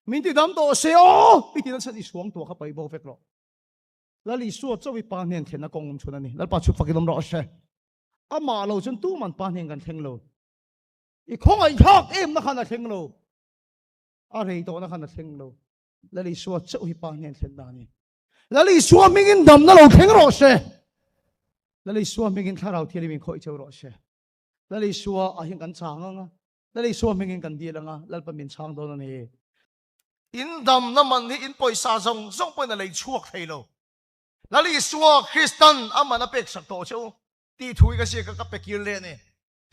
mình thì đam to xe ô mình thì nó sẽ đi xuống tua khắp bay bao phết rồi là lý số cho bị pan hiện thiên là công chúng này là bắt chụp phát cái đom rõ xe mà lâu chân tu man pan hiệnกันthèn lâuอีของไอ้ชอบนะขนาดเทงโลอะไรตัวนะขนาดเทงโลแล้วลิสวดเจ้าฮิปานเนี่ยเทนดานี่แล้วลิสวดมิกินดำนั่นเราเทงรอเชแล้วลิสวดมิกินข้าเราที่ลิมิคอยเจ้ารอเชแล้วลิสวดอาหิงกันช้างอ่ะแล้วลิสวดมิกินกันดีละงะแล้วเป็นมินช้างตัวนั้นเองอินดำนั่นมันนี่อินปอยซาซงปอยนั่นเลยชั่วเทโลแล้วลิสวดคริสตันอามันน่ะเป็กสักตัวเจ้าตีถุยก็เสียกับเป็กยิลเลนี่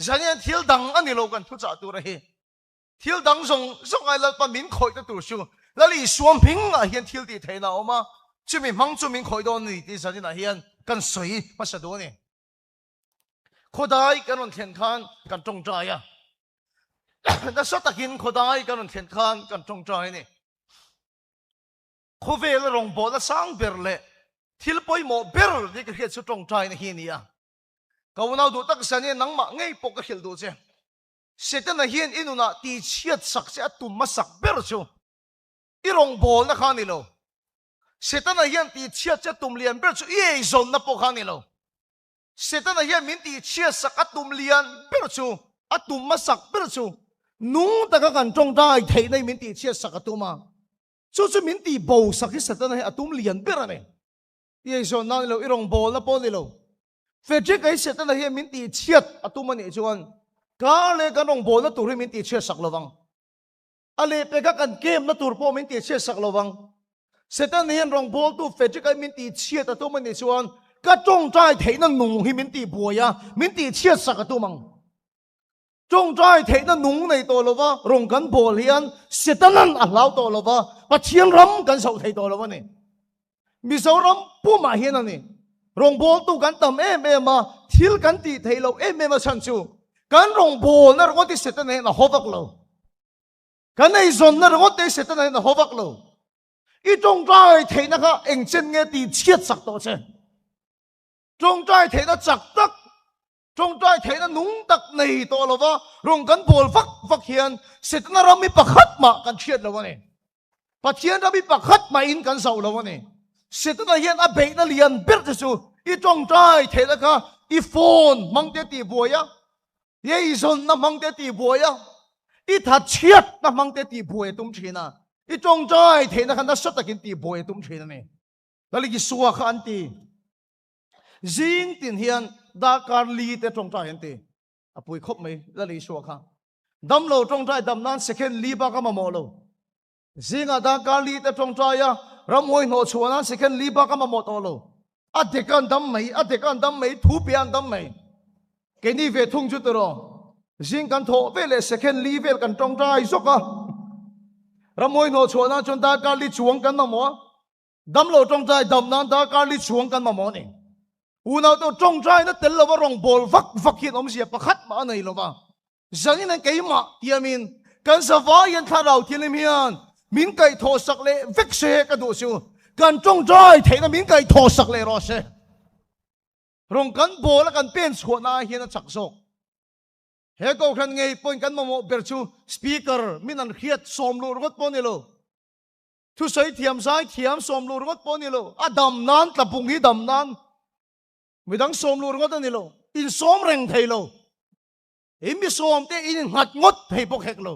ฉันยังเที่ยวดังอันนี้เรากันทุกจ่าตัวเลยเที่ยวดังส่งไอ้เราเป็นมินคอยตัวชูแล้วลีสวมพิงอ่ะเห็นเที่ยวดีเท่านั้นออกมาจุดมินมังจุดมินคอยตัวนี้ที่ฉันนี่นะเห็นกันสวยมาสะดวกนี่คนใดกันวันเทียนขันกันจงใจอ่ะแต่สุดท้ายคนใดกันวันเทียนขันกันจงใจนี่เขาเวลาลงบ่อแล้วสร้างเบลเลยที่เราไปหมอเบลนี่ก็เห็นสุดจงใจในที่นี้อ่ะเขาเอาดูตั้งแต่เนี่ยนังมาไงปกก็เห็นดูเจ้เสร็จแล้วเห็นอินุน่ะตีเชียดสักเสียตุ่มมาสักเบลชูอีรงบอลนะข้านี่โลเสร็จแล้วเห็นตีเชียดจะตุ่มเลียนเบลชูอีไอซอนนะพวกข้านี่โลเสร็จแล้วเห็นมินตีเชียดสักตุ่มเลียนเบลชูตุ่มมาสักเบลชูนุ่งแต่ก็กันจงใจเทในมินตีเชียดสักตุ่มมาจู่ๆมินตีโบสักที่เสร็จแล้วเห็นตุ่มเลียนเบลนี่อีไอซอนนั่นโลอีรงบอลนะพวกนี่โลเฟจิกไอเสร็จแล้วเห็นมินตีเชียดตุ่มมันนี่จวนก็เลยกันรงบอลนะตัวที่มินตีเชียดสักระวังอะไรไปกันเกมนะตัวพวกมินตีเชียดสักระวังเสร็จแล้วเห็นรงบอลตัวเฟจิกไอมินตีเชียดตุ่มมันนี่จวนก็จงใจเทนั่นหนุ่งให้มินตีบัวยามินตีเชียดสักตุ่มมังจงใจเทนั่นหนุ่งในตัวเราว่ารงกันบอลเฮียนเสร็จแล้วนั่นอ่ะเราตัวเราว่าปัจเจียนรำกันเสาเทตัวเราว่านี่มีเสารำผู้มาเฮียนนี่รงบอลตัวกันต่ำมาทิลกันตีเทเรามาชันชูกันรงบอลนั่นก็ที่เสร็จแล้วนะฮอฟักเรากันไอ้ส่วนนั่นก็ที่เสร็จแล้วนะฮอฟักเราอีจงใจเทนะคะเอ็งเจนเงตีเชียดสักตัวเช่จงใจเทนะจักตักจงใจเทนะนุ่งตักในตัวเราว่ารงกันบอลฟักเฮียนเสร็จแล้วเรามีปักขัดมากันเชียดเราวะเนี่ยปัจเจียนเรามีปักขัดมาอินกันเสาเราวะเนี่ยเสร็จแล้วเฮียนอาเบกนั่นเลียนเบิดจะสู้อีจงใจเทนะคะอีโฟนมังเตตีบัวยะเยซอนน้ำมังเตตีบัวยะอีทัดเชียดน้ำมังเตตีบัวยตุ้มชีนะอีจงใจเทนะคะนั่นสุดตะกินตีบัวยตุ้มชีนะเนี่ยแล้วอีสัวขันตีจิงตินเฮียนดาการลีเตจงใจเห็นตีอปุยคบไหมแล้วอีสัวขันดำโลจงใจดำนั้นเสกลีบากามาโมโลจิงดาการลีเตจงใจยะรำมวยโนชัวนั้นเสกลีบากามาโมโตโลอเด็กันดำไม่ทุบยันดำไม่เกนี่เวทุ่งจุดตัวจิงกันโถเวลเสกลีเวลกันจงใจสุกะรำมวยโนชัวนั้นจนดาการลีชวงกันมาโมดำโลจงใจดำนั้นดาการลีชวงกันมาโมนี่อุณาตัวจงใจนั้นเตลว่ารองบอลฟักหินอมเสียประคัดมาในโลบ้าจังนี้นั่นเกี่ยมาเทียมินกันสวายันท่าเราเทียมิยันมินไก่โทสักเล่ฟิกเซกันดูสิกันจงใจเทนมินไก่โทสักเล่รอเซรงกันบอลกันเป็นส่วนอาเฮียนจักโซเฮก็คันไงปนกันมาโมเบรชูสปีกเกอร์มินันเขียดสมลูรถปนิโลทุใส่เทียมซ้ายเทียมสมลูรถปนิโลอะดำนั้นตะปุงนี้ดำนั้นไม่ดังสมลูรถนี่โลอินสมเร่งไทยโลอินมีสมเตอินหัดงดให้พวกเฮกโล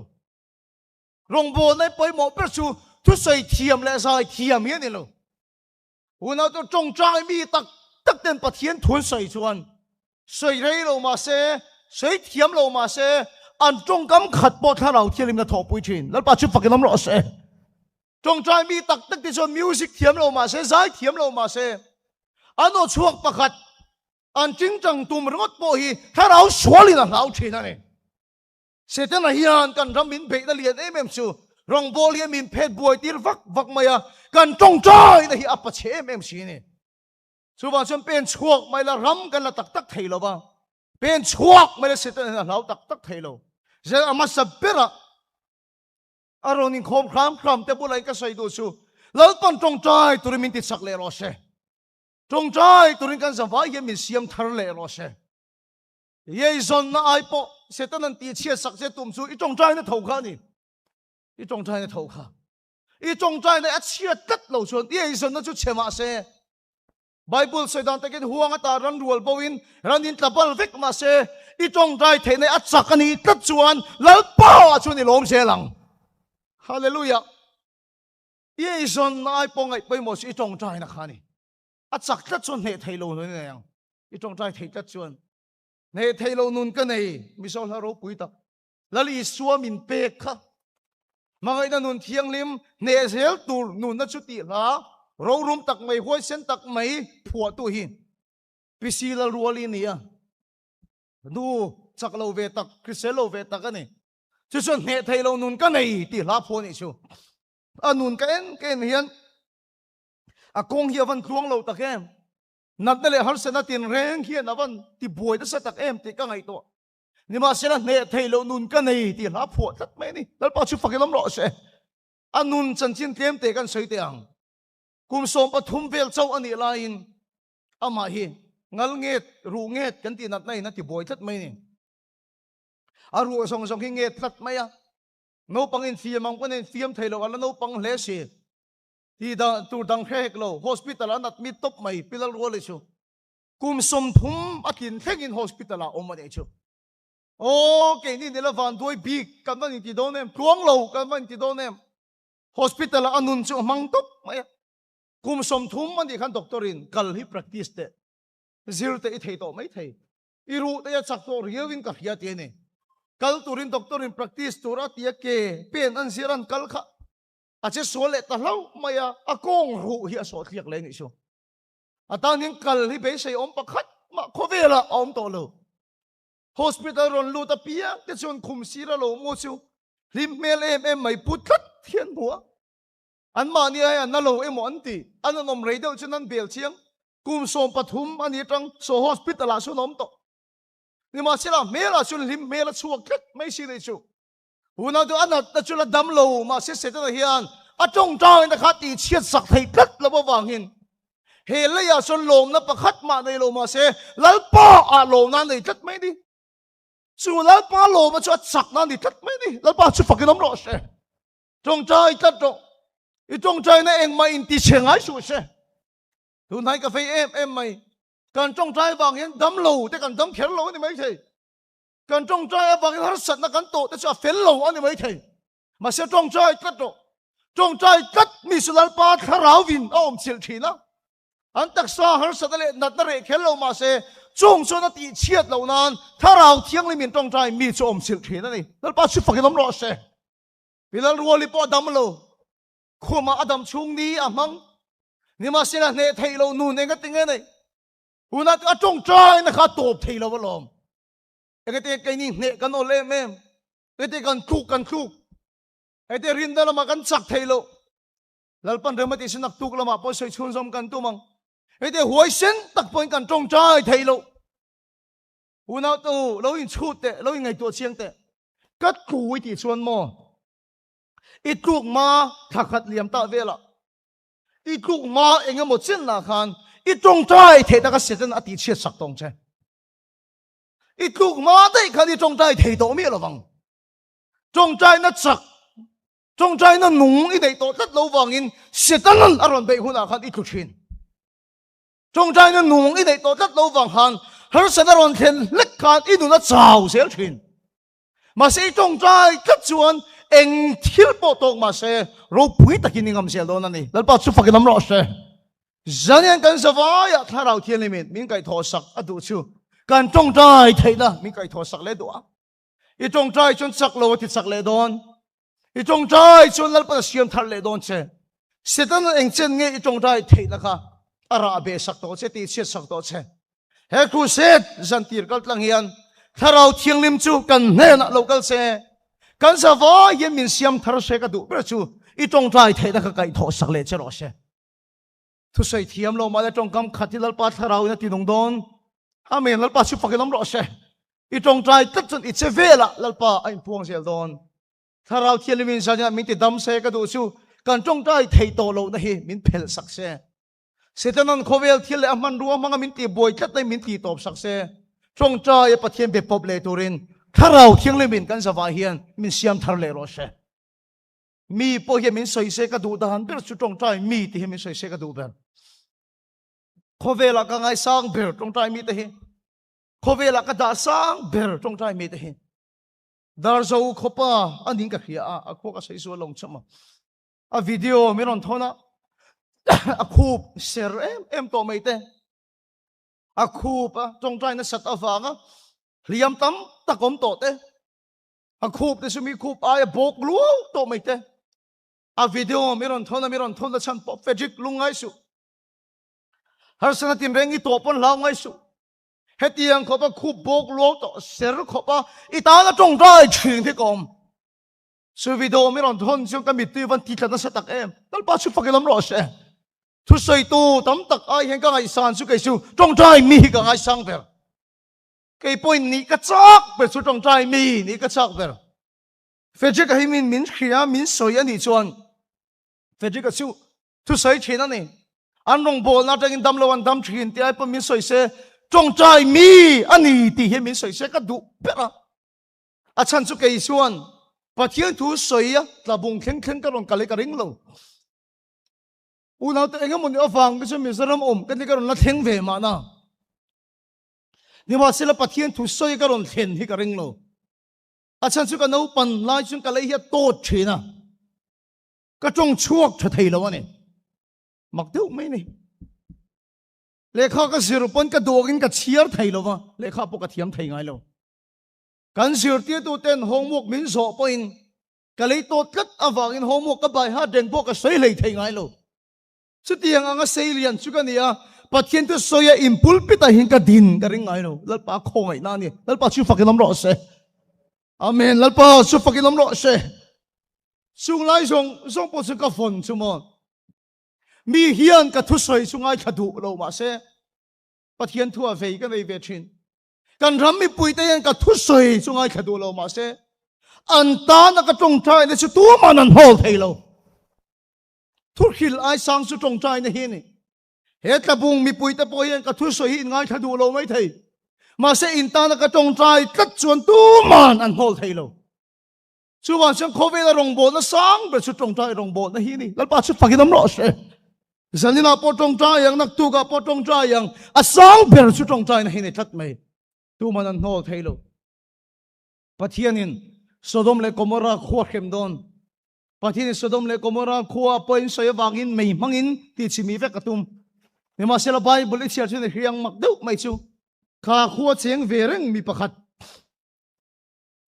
รงบอลในปอยหมอเบรชูทุใส่เทียมและซ้ายเทียมเฮียนี่โลอุณาตัวจงใจมีตักเต็นปะเทียนทุนใส่ชวนใส่ไรโลมาเซใส่เทียมโลมาเซอันจงกำขัดปอท่าเราเทียมมาถอปุยชินแล้วปัจจุบันกันน้ำรอเซจงใจมีตักที่ชวนมิวสิกเทียมโลมาเซซ้ายเทียมโลมาเซอันโนช่วงประคัดอันจริงจังตุ่มรถปอยถ้าเราสวลินะเราชินนั่นเองเสร็จแล้วเฮียนกันรำมินเบกนั่นเรียนชูรองบอลเฮียมินเพชรบวยตีฟักมายากันจงใจนะฮีอัปเชชีนี่สุภาพชนเป็นช่วงไม่ละรำกันละตักเทโลบ้างเป็นช่วงไม่ละเสร็จแล้วเราตักเทโลเจ้ามาสับเปร่าอารมณ์นิคมครามแต่บุไรก็ใส่ดูสูแล้วตอนจงใจตุริมินติสักเลรอเชจงใจตุริกันสบายยังมีเสียมทะเลรอเชเยซอนน่าไอปอเสร็จแล้วนั่นตีเชียสักเสตุ่มสูอีจงใจนั่นถูกข้านี่อีจงใจนั่นถูกข้า i trong trai này chia tất lâu xuân i xuân nó chút chema se Bible say dan takin huang ata ran rual bowin ran in tabal vek ma se i trong trai thế này chắc ani tất chuan lal pa chu ni lom se lang hallelujah i xuân ai po ngai pe mo si trong trai na khani chắc tất chuan he thei lo ne yang i trong trai thei tất chuan ne thei lo nun ka nei mi sol ha ro pui ta lali suam in pe kha mangai na nun thiang lim ne zel tur nun na chu ti la ro rum tak mai hoi sen tak mai phua tu hi pisila ruali nia nu chak lo ve tak kriselo ve tak ani chu chuan ne thei lo nun ka nei ti la pho ni chu anun ka en hian a kong hi van kruang lo tak em nat le har se na tin reng hian avan ti boi da sa tak em ti ka ngai to ni ma se na ne thei lo nun ka nei ti la pho tat mai ni dal pa chu fakilam ro se anun chan chin tem te kan sei te ang kum som pathum vel chau ani lain ama hi ngal nget ru nget kan ti nat nai na ti boi tat mai ni aru song song hi nget tat mai a no pangin fiam ang panen fiam thailo ala no pang le si ti da tur dang khek lo hospital anat mi top mai pilal ro le chu kum som thum akin thengin hospital a om ane chu o ke ni nela van doi big kan man ti do nem tuang lo kan man ti do nem hospital anun chu mang top mai kum som thum man di khan doctorin kal hi practice te zir te i thei to mai thei iru te ya chak to riawin ka hia te ne kal turin doctorin practice tura tia ke pen an siran kal kha ache sole ta lau maya akong ru hi so thiak le ni chu atan ning kal hi be sei om pakhat ma khovela om to lo hospital ron lu ta pia te chon khum sira lo mo chu lim mel em mai put khat thian bua an ma ni ai an na lo em on ti an nom rei deuh chu nan bel chiang kum som pathum ani tang so hospital a su nom to ni ma sila mela chun lim mela chuak khat mai si le chu una do anat ta chula dam lo ma se se ta hian a tong tang na khati chiat sak thei khat lo ba wangin he le ya son lom na pakhat ma nei lo ma se lal pa a lo na nei khat mai di chu lal pa lo ma chu sak na ni khat mai di lal pa chu fakin om ro se tong trai tat to i tong trai na eng mai in ti chengai su se tu nai ka fei em mai kan tong trai wangin dam lo te kan dam kher lo ni mai thei kan trong trai wang har sat na kan to te cha fel lo ani mai thei ma se trong trai kat to trong trai kat mi sulal pa tharau win om chil thina an tak sa har sat le nat na re khel lo ma se chung so na ti chiat lo nan tharau thiang li min trong trai mi chu om chil thina ni dal pa chu fakin om ro se bilal ruali po dam lo khoma adam chung ni amang ni ma se na ne thei lo nu ne ga tinge nei una ka trong trai na kha top thei lo lom cái thế cái này nè cái nó lên em cái thế cần khúc cái thế rin đó là mà cần sắc thấy lộ lalpan remat isin naktuk lama po sa chun som kan tumang cái thế huay sen tak po kan trong trai thấy lộ una tu lo in chut te lo in ngày tu chiang te cắt cùi thì chuan mo ít cuộc ma thắc khát liam ta về la ít cuộc ma anh một chân là khan ít trong trai thấy ta cái sự chân ati chết sắc tông che ít cuộc ma đây khan ít trong trai thấy tổ mi là vang trong trai nó sắc trong trai nó nung ít đấy tổ rất lâu vang in sự chân nó aron bị huna khan ít cuộc chuyện trong trai nó nung ít đấy tổ rất lâu vang khan har sa aron then lek khan ít nó chào xéo chuyện mà sẽ trong trai cắt chuan anh thiếu bộ tộc mà sẽ rồi bùi ta kinh nghiệm sẽ đó này lần bao chút phải làm rõ sẽ dân nhân cần sao vậy thà đầu tiên mình cái thọ sắc ở đâu chứ cần trong trai thấy đó mình cái thọ sắc lấy đó ít trong trai chọn sắc lâu thì sắc lấy đó ít trong trai chọn lần bao xiêm thà lấy đó chứ sẽ đó anh chân nghe ít trong trai thấy đó cả Arabe sắc đó chứ thì sắc đó chứ hết khu set dân tiền các lăng hiền thà đầu tiên liêm chú cần nghe na local sẽ kan sa va yen min siam thar se ka du pra chu I tong trai the da ka kai tho sak le che ro se thu sei thiam lo ma da tong kam khatilal pa tharau na ti dong don amen lal pa chu pakilam ro se I tong trai tat chun I che vela lal pa ai puang sel don tharau thiam min sa ja min ti dam se ka du chu kan tong trai thei to lo na hi min phel sak se setanan khovel thil le aman ruwa manga min ti boy khat nei min ti top sak se tong trai pathian be pop le turin tharau thiang le min kan sa va hian min siam thar le ro se mi po hiam in soi se ka du dan ber chu tong trai mi ti hiam in soi se ka du ber khovela ka ngai sang ber tong trai mi te hi khovela ka da sang ber tong trai mi te hi dar zo khopa aning ka khia a kho ka sei so long chama a video mi ron thona a khup ser em to mai te a khup tong trai na sat awanga liam tam takom to te a khup te sumi khup ai bok lu to mai te a video mi ron thona chan po fejik lungai su har sana tin rengi to pon la ngai su hetiang khopa khup bok lu to ser khopa itana tong trai ching the kom su video mi ron thon chu ka mi tu van ti thana satak em dal pa chu fakilam ro se thu soi tu tam tak ai hen ka ngai san su kai su tong trai mi ka ngai sang ver cái point ní cái chắc về số trong trai mi ní cái chắc về phê chứ cái mình khía mình soi anh đi chuan phê chứ cái số thu soi chuyện anh này anh rong bol na trang đam lâu anh đam chuyện thì ai phải mình soi xe trong trai mi anh đi thì hiện mình soi xe cái đủ biết à chân số cái chuan và thiên thu soi á là bùng khen khen cái rong cái ring lâu u nào tự anh muốn ở phòng cái số mình sẽ làm cái này cái rong là thiên về mà na nhưng mà sẽ là bắt thiên thu soi cái rong thiên thì cái ring lâu à chân số cái nấu pan lại chúng cái lấy hiện tốt chuyện à cái trong chuộc cho thầy lâu anh mặc đâu mấy này lệ kha cái sửa pon cái đồ cái chia thầy lâu mà lệ kha bộ cái thiam thầy ngay lâu kan sửa tiết tu tên hong mục min so point cái lấy tốt cất à vào in hong mục cái bài hát đền bộ cái sấy lấy thầy ngay lâu sự tiếng anh sấy liền chú cái này à bắt thiên tu soi impul pita hin cái din cái ring ngay lâu lal pa khong ngay nani lal pa chú phật cái nắm rõ se amen lal pa chú phật cái nắm rõ se sung lai song po su ka phone chu mo mi hian ka thu soi sungai khadu lo ma se pathian thu a vei ka nei ve thin kan ram mi pui te yan ka thu soi sungai khadu lo ma se an ta na ka tong thai ne chu tu man an hol thei lo thu khil ai sang chu tong thai ne hi ni he ta bung mi pui te po yan ka thu soi hi ngai khadu lo mai thei ma se in ta na ka tong thai kat chuan tu man an hol thei lo chú bạn xem khó về là rong bồn nó sáng về chút trồng trái rong bồn nó hi đi lát ba chút phải cái nấm rõ sẽ giờ như nào pot trồng trái yang nắc tu cả pot trồng trái yang à sáng về chút trồng trái nó hi này thắt mày tu mà nó hol thấy lo bắt thiên in Sodom le Gomorrah khua khem don bắt thiên Sodom le Gomorrah khua point soi vang in mày mang in ti chỉ mi vek atum nhưng mà sẽ là bài buli chia cho nên riêng mặc đâu mày chú khá khua chén về rừng mi pakhat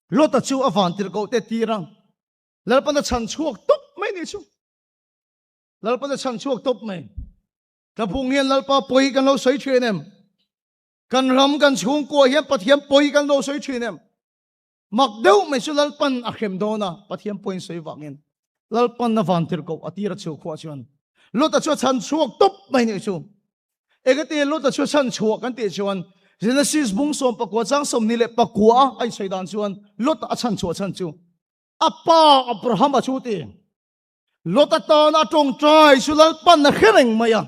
lót chú avan tir câu tê tirang lal pan chan chuộc top mấy ni chú lal pan chan chuộc top mấy ta bung hiền lal pa poi kan lo soi chuen em kan ram kan chung ko hiền pathiam poi kan lo soi chuen em mặc đâu mấy chú lal pan akhem dona pathiam poi soi wangin lal pan avan tir câu atira chu khwa chuan lót chú chan chuộc top mấy ni chú egate lót chú chan chuộc kan ti chuan Genesis bung som pakwa chang som ni le pakwa ai saidan chuan lot a chan chu apa Abraham a chu ti lot ta na tong trai sulal pan na khereng maya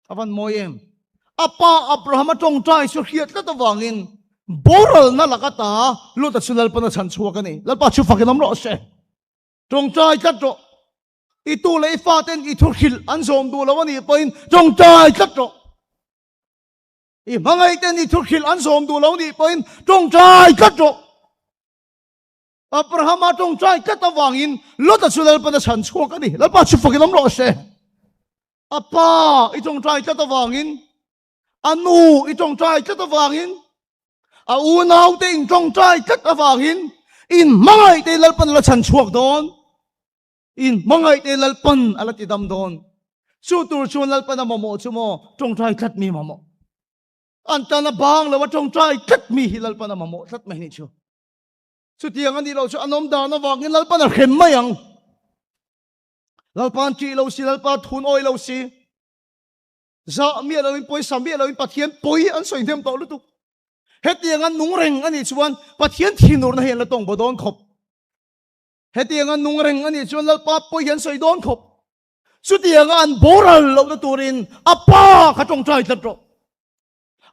avan moyem apa Abraham a tong trai su khiat la ta wangin boral na lakata lot a sulal pan a chan chu ka ni lal pa chu fakinam ro se tong trai kat ro I tu le fa ten I thu khil an som du lawani point tong trai kat ro I mangai ten I thu khil an som du lo ni point tong trai kat ro Abraham a tong trai kat ta wangin lot a sulal pa na chan chu ka ni lal pa chu fakilam ro se apa I tong trai kat ta wangin anu I tong trai kat ta wangin a unaw te in tong trai kat ta wangin in mangai te lal pan la chan chuak don in mangai te lal pan ala ti dam don chu tur chun lal pan mo chu mo tong trai kat mi mo anta na bang la watong trai kat mi hilal pa na mamo tat mai ni chu chu tiang ani lo chu anom da na wangin lal pa na khem mayang lal pan chi lo si lal pa thun oi lo si za mi lo in poi sam mi lo in pathian poi an soi them to lu tu het tiang an nung reng ani chuan pathian thinur na hen la tong bodon khop het tiang an nung reng ani chuan lal pa poi han soi don khop chu tiang an boral lo na turin apa kha tong trai tat ro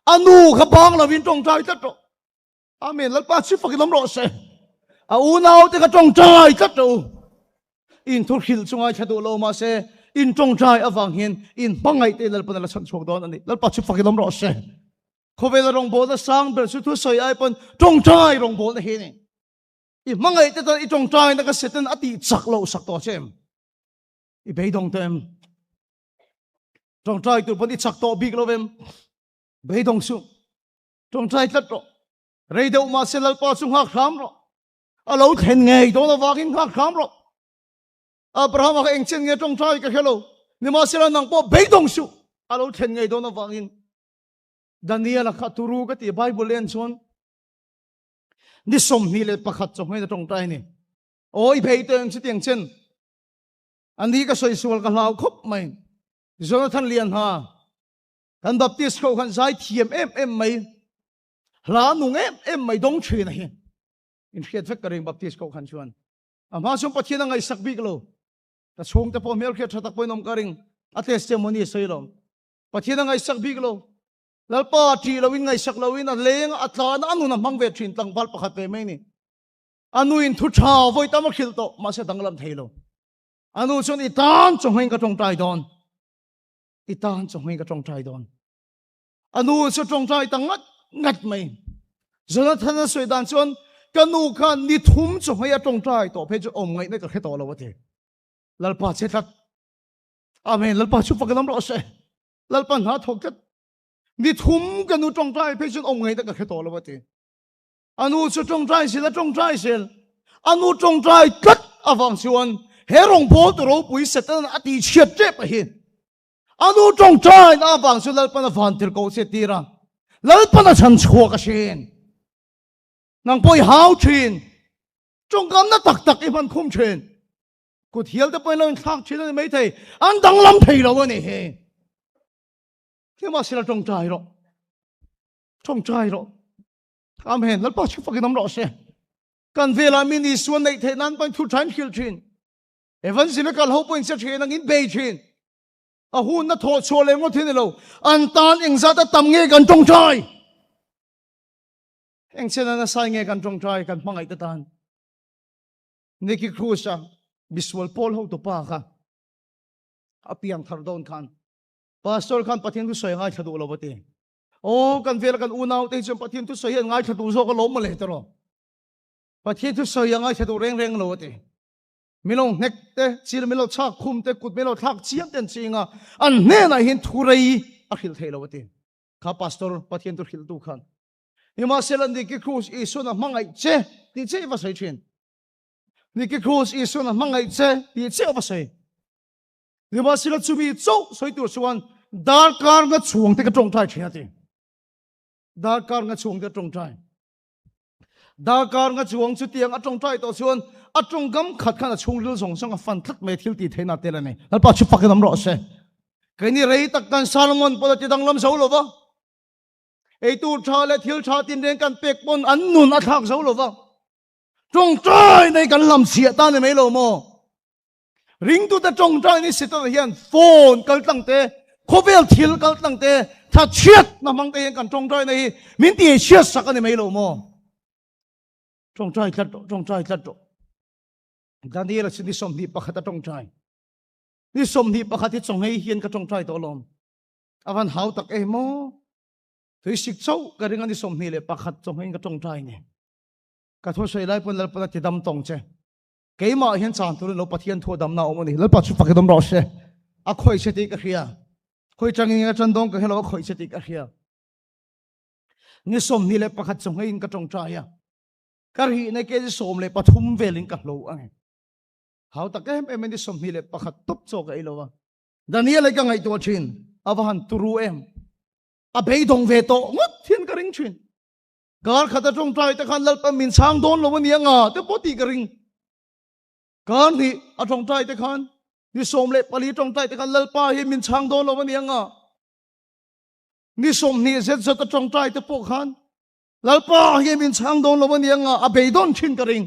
anu khabang la win tong trai tat ro amen lal pa chi fakilam ro se a unaw te ka tong trai tat ro in thur hil chungai thadu lo ma se in tong trai awang hin in bangai te lal panala chan chok don ani lal pa chu fakilom ro se khovel rong bol da sang ber su thu soi ai pon tong trai rong bol na hi ni i mangai te ta i tong trai na ka setan ati chak lo sak to chem i be dong tem tong trai tu pon i chak to big lo vem be dong su tong trai tat ro rei deuh ma se lal pa chung hak kham ro alo then ngei do na wakin hak kham ro Abraham ka engchen nge tong trai ka hello ni ma se nang po be dong su alo then ngei do na wakin Daniel ka turu ka ti Bible len chon ni som ni le pakhat chong nge tong trai ni oi be teng chi tiang chen ani ka soi sual ka lau khop mai Jonathan lian ha kan baptist ko kan sai thiam em mai la nu em mai dong thri na hi in khiat fek karing baptist ko kan chuan ama som pathian ngai sak bik lo ta chung te po mel khe thatak poinom karing a testimony soilom pathian ngai sak bik lo lalpa ti lawin ngai sak lawin a leng a tla na anu na mangve thin tang bal pakhat pe mai ni anu in thu tha voi tam khil to ma se danglam theilo anu chon i tan chong heng ka tong tai don i tan chong heng ka tong tai don anu chu tong tai tang ngat mai Jonathan a soi dan chon kanu khan ni thum chong hei a tong tai to phe chu om ngai ne ka khe to lo wa the lalpa che that amen lalpa chu pakam ro se lalpa na thok tat ni thum kanu tong tai phe chu om ngai ne ka khe to lo wa the anu chu tong tai sil a tong tai sil anu tong tai tat awang chuan herong bo to ro pui setan ati chiat che pa hin anu tong tai na awang chu lalpa na van tir ko se tira lalpa na chan chhuak a shin nang poi hau thin trong kam na tak tak i man khum thin kut hial te poi lo thak thin mai thei an dang lam thei lo ni he ke ma sila trong trai ro amen lal pa chu fa nam ro se kan vela min ni suan nei the nan pan thu than khil thin evan sina kal ho point se thin ang in be thin a hun na tho cho le ngo thin lo an tan eng za ta tam nge kan trong trai eng chen na sai nge kan trong trai kan mangai ta tan neki krusa biswal pol ho to pa ka apiang thar don khan pastor khan pathian tu soi ngai thadu lo bate o kan vel kan unaw te chom pathian tu soi ngai thadu zo ka lo ma le tro pathian tu soi ngai thadu reng lo bate milong nek te chil milo chak khum te kut milo thak chiam ten chinga an ne na hin thurei a khil thei lo bate kha pastor pathian tu khil tu khan Ima selan di ki krus isu na mangai che di che va sai chen di ki krus isu na mangai che di che va sai Ima selan chumi chou soi tu suan dar kar nga chuang te ka tong thai thia ti dar kar nga chuang te tong thai dar kar nga chuang chu tiang a tong thai to suan a tong gam khat khan a chung lil song song a fan that me thil ti theina te la ne al pa chu pak nam ro se kai ni rei tak kan Salomon pola ti dang lam so lo ba ei tu tha le thil tha tin reng kan pek pon an nun a thak zo lo wa tong trai nei kan lam sia ta ne mai lo mo ring tu ta tong trai ni sit ta hian phone kal tang te khovel thil kal tang te tha chiat na mang te kan tong trai nei min ti chiat sak ani mai lo mo tong trai tlat to Daniel sin di som ni pakhat tong trai ni som ni pakhat ti chong hei hian ka tong trai to lom awan hau tak e mo Thui sik chau ka ringan di som ni le pakhat chong hin ka tong trai ni ka tho sei lai pon lal pa ti dam tong che keima hian chan tu lo pathian tho dam na omani lal pa chu pakadam ro se a khoi se ti ka khia khoi changin a chan dong ka helo khoi se ti ka khia ni som ni le pakhat chong hin ka tong trai ya kar hi ne ke som le pathum velin ka lo ang hau tak em ni som ni le pakhat top cho ka ilowa Daniel ka ngai to thin awan turu em a bei dong ve to ngot thiên ka ring chin gar khata tong trai ta khan lal pa min sang don lo ni anga te poti ka ring kan ni a tong trai ta khan ni som le pali tong trai ta khan lal pa hi min sang don lo ni anga ni som ni zet zet ta tong trai ta po khan lal pa hi min sang don lo ni anga a bei don chin ka ring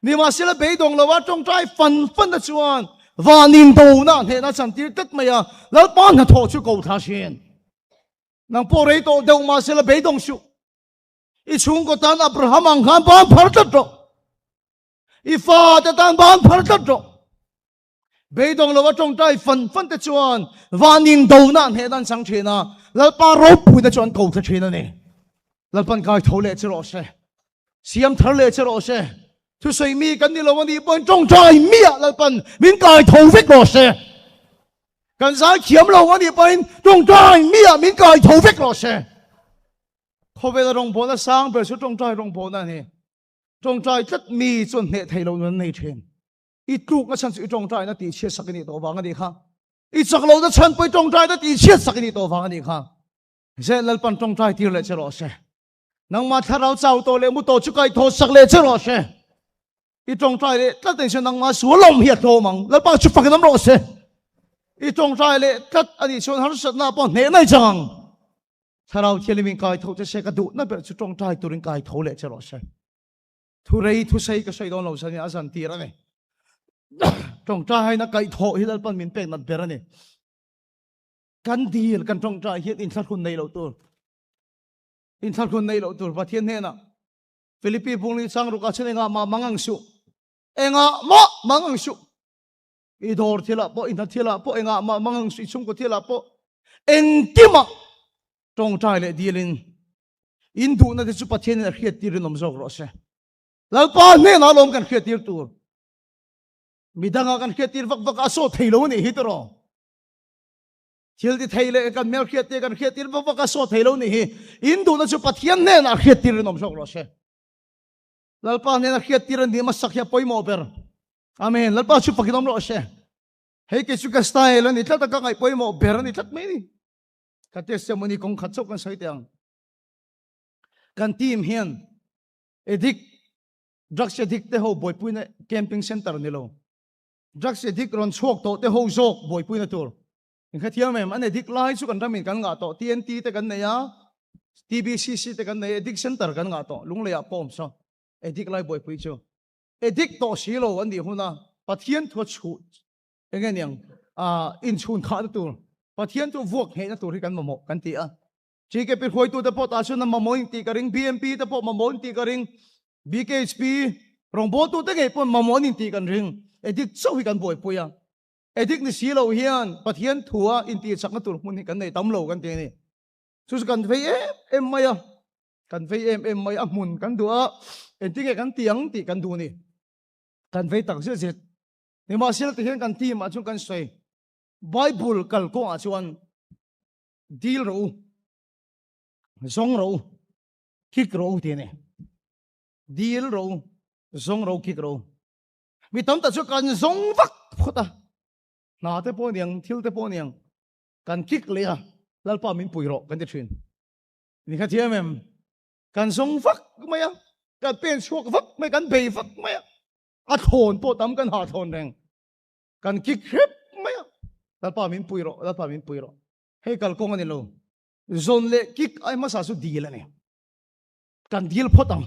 ni ma sila bei dong lo wa tong trai fan da chuan wa nin do na he na chan tir tat maya lal pa na tho chu ko tha shin nang po rei to deu ma sila bei dong su i chung ko tan Abraham ang khan ban phar tat ro i fa ta tan ban phar tat ro bây dong lo trong trai phân phân te chuan van in đầu nan he dan sang thina lal pa ro pui na chuan ko tha thina ne lal pan kai thole chro se siam thar le chro se thu sei mi kan ni lo wani pon trong trai mi lal pan min kai tho vek ro se kan sa khiam lo wani pon trong trai mi min kai tho vek ro se kho ve la rong bo na sang pe su trong trai rong bo na ne trong trai tất mi chuan ne thei lo nan nei then ít trục nó chân sự trong trái nó tỉ chết sắc cái này tổ vàng cái này khác ít sắc lâu nó chân với trong trái nó tỉ chết sắc cái này tổ vàng cái này khác sẽ lần pan trong trái tiêu lệ cho rõ sẽ nang mà thà rau cháo tổ lệ mu tổ chúc cái thô sắc lệ cho rõ sẽ ít trong trái lệ tất tình sẽ nang mà số lòng hiệt thô măng lần pan chụp phật cái nắm rõ sẽ ít trong trái lệ tất anh đi xuống hắn sật na pan nể này chẳng thà rau thiên linh cái thô sẽ cái đủ nó bị chụp trong trái tổ linh cái thô lệ cho rõ sẽ thu rây thu say cái say đó lâu sang nhà san tì ra này trong trai nó cái thọ hi pan min pek nat bera ne kan deal kan trong trai hi in sát khun nei lo tur in sát khun nei lo tur va thiên he na Philippi bung ni sang ru ka chen nga ma mangang su enga ma mangang su I dor thila po in thila po enga ma mangang su chung ko thila po entima trong trai le dealin in du na de chu pathian na khiat tir nom jok ro se lal pa ne na lom kan khiat tir tur midanga kan khiatir vak vak aso thailo ni hitro thil ti thaile kan mel khiate kan khiatir vak vak aso thailo ni hi indu na chu pathian ne na khiatir nom sok ro se lalpa ne na khiatir ni ma sakya poimo ber amen lalpa chu pakinom ro se hei ke chu ka style ni tlata ka ngai poimo ber ni tlat me ni ka testimony kong khatchok kan sai tiang kan team hian edik drugs addict te ho boy puina camping center ni lo drugs addict ron chok to te ho jok boy puina tur in khathia mem an addict lai chu kan ramin kan nga to TNT te kan neya TBCC te kan nei addict center kan nga to lungle ya pom so addict lai boy pui chu addict to silo an di huna pathian tho chu engen yang in chun kha tur pathian tu vuak he na tur kan mo kan ti a chi ke pi khoi tu te po ta chu na mo ti ka ring BMP te po mo ti ka ring BKHP rong bo tu te nge pon mo ti kan ring edik so hi kan boy puya edik ni silo hian pathian thua in ti chak na tur mun hi kan nei tam lo kan te ni chu kan vei em maya kan vei em maya mun kan dua en ti nge kan tiang ti kan du ni kan vei tak se se ni ma sel ti hian kan ti ma chu kan sei bible kal ko a chuan deal ro zong ro kik ro ti ne deal ro zong ro kik ro mi tam ta chu kan zong vak phota na te po niang thil te po niang kan kik le a lalpa min pui ro kan te thin ni kha thiam em kan zong vak maya kan pen chuak vak mai kan bei vak maya a thon po tam kan ha thon reng kan kik hep maya lalpa min pui ro hei kal kong ani lo zon le kik ai ma sa su deal ani kan deal photam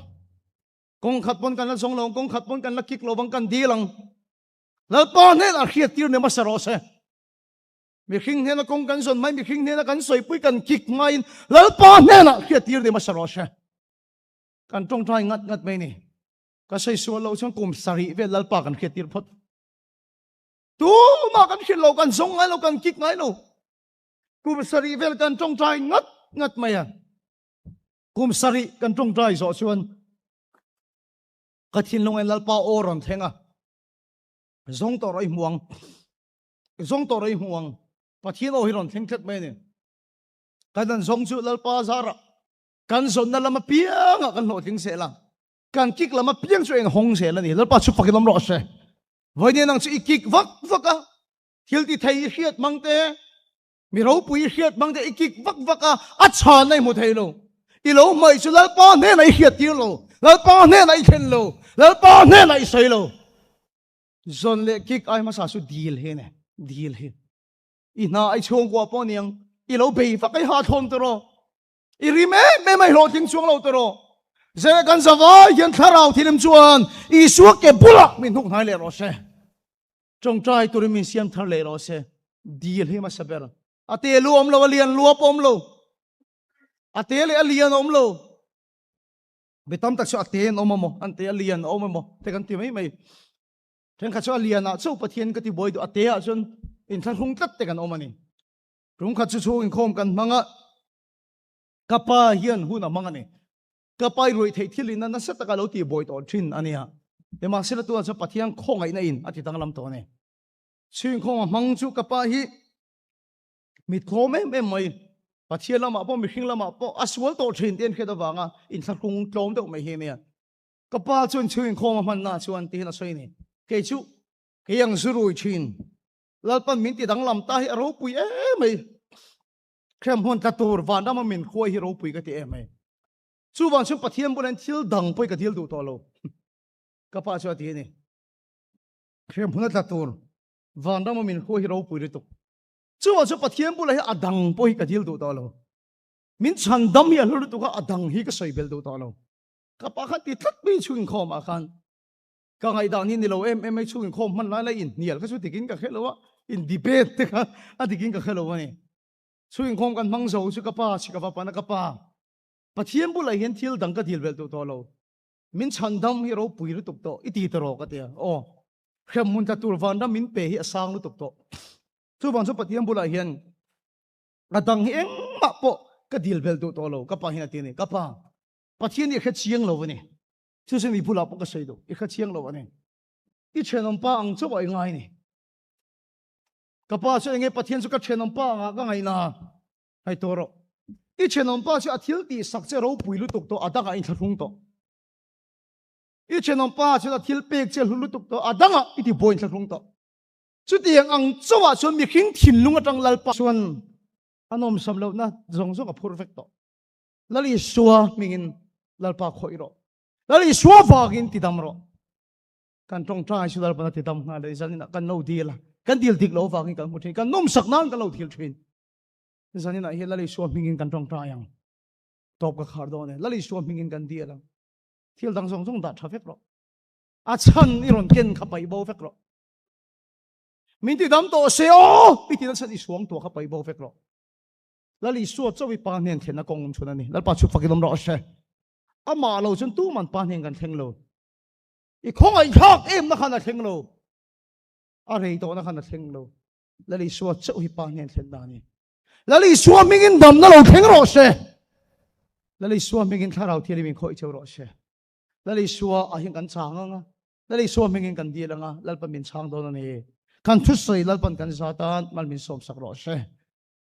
kong khat pon kan la song long kong khat pon kan la kik lo bang kan dilang lal pa ne la khiat tir ne masaro se mi khing ne na kong kan son mai mi khing ne na kan soi pui kan kik mai lal pa ne na khiat tir ne masaro se kan tong trai ngat ngat mai ni ka sai so lo chang kum sari ve lal pa kan khiat tir phot tu ma kan khil lo kan song ngai lo kan kik ngai lo kum sari ve kan tong trai ngat ngat mai ya kum sari kan tong trai zo chuan kathin long en lalpa oron thenga zong to roi muang pathin o hiron theng thet mai ne kadan zong chu lalpa zara kan zon na lama piang kan lo thing se la kan kik lama piang chu eng hong se la ni lalpa chu pakilam ro se voi ne nang chu ikik vak vaka thil ti thei hiat mangte mi ro pui hiat mangte ikik vak vaka acha nai mu thei lo i lo mai chu lalpa ne nai hiat tir lo lalpa ne nai khen lo lalpa ne nai sei lo zon le kik ai ma sa su deal he ne deal he i na ai chong kwa po niang i lo bei fa kai ha thon to ro i ri me mai lo ting chuang lo to ro ze kan zawa yan tharau thilim chuan i su ke bulak min huk nai le ro se chong trai tu min siam thar le ro se deal he ma saber ate lu om lo lian lu pom lo ate le lian om lo betam tak so ate om mo ante lian om mo te kan ti mai Then kacho liana so pathian kati boy do atea chun in than hung tat te kan omani rung khachu chu in khom kan manga kapa hian huna manga ni kapai roi thei thilin na sat ka lo ti boy to thin ania ema sila tu cha pathian khong ai na in ati tang lam to ne chin khong mang chu kapa hi mit khom em mai pathian lama po mi hring lama po aswal to thin ten kheda wanga in than hung tlom do mai he ne kapa chun chin khom man na chuan ti na soi ni ke chu ke yang zurui chin lalpan min ti dang lam ta hi ro pui mai khem hon ta tur van da ma min khoi hi ro pui ka ti mai chu wang chu pathian bulan thil dang poi ka thil du to lo ka pa chu ti ni khem hon ta tur van da ma min khoi hi ro pui ri tu chu wang chu pathian bulan hi adang poi ka thil du to lo min chan dam hi lu tu ka adang hi ka soi bel du to lo ka pa kha ti thlat bi chu in khom a khan ka ngai dan ni lo em ai chu in khom man la in nial ka chu tikin ka khelo in debate te ka adikin ka khelo ni chu in khom kan mang zo chu ka pa chi ka pa na ka pa pathian bu lai hian thil dang ka thil bel to lo min chan dam hi ro pui ru tuk to iti to ro ka te o khem mun ta tur van da min pe hi asang lu tuk to chu bang chu pathian bu lai hian adang hi eng ma po ka dil bel to lo ka pa hi na ti ni ka pa pathian ni kha chiang lo ni chu se ni pula po ka sei do i kha chiang lo ni i chenom pa ang chu ai ngai ni ka pa chu nge pathian chu ka chenom pa nga ka ngai na ai to ro i chenom pa chu athil ti sak che ro pui lu tuk to adanga in thlung to i chenom pa chu athil pek che lu tuk to adanga iti boin thlung to chu tiang ang chuwa chu mi khing thin lunga tang lal pa chuan anom sam lo na zong zong a perfect to lali suwa mingin lal pa khoi ro lali suwa wagin ti dam ro kan tong trai chu lal pa ti dam nga le zalina kan no deal kan deal dik lo wagin kan muthi kan nom sak nan kan lo thil thin zanina hi lali suwa mingin kan tong trai yang top ka khar do ne lali suwa mingin kan deal thil dang zong zong da traffic ro a chan iron ken khapai bo fek ro min ti dam to se o iti na chan i suang to khapai bo fek ro lali suwa chawi pa nen thena kong chuna ni lal pa chu fakilom ro she ama lo chun tu man pa nen kan theng lo i khong ai khak em na khana theng lo a rei to na khana theng lo lali suwa chawi pa nen thlen da ni lali suwa mingin dam na lo theng ro she lali suwa mingin tharau thili min khoi cheu ro she lali suwa a hin kan chang nga lali suwa mingin kan di la nga lal pa min chang do na ni kan thu sei lal pan kan satan mal min som sak ro she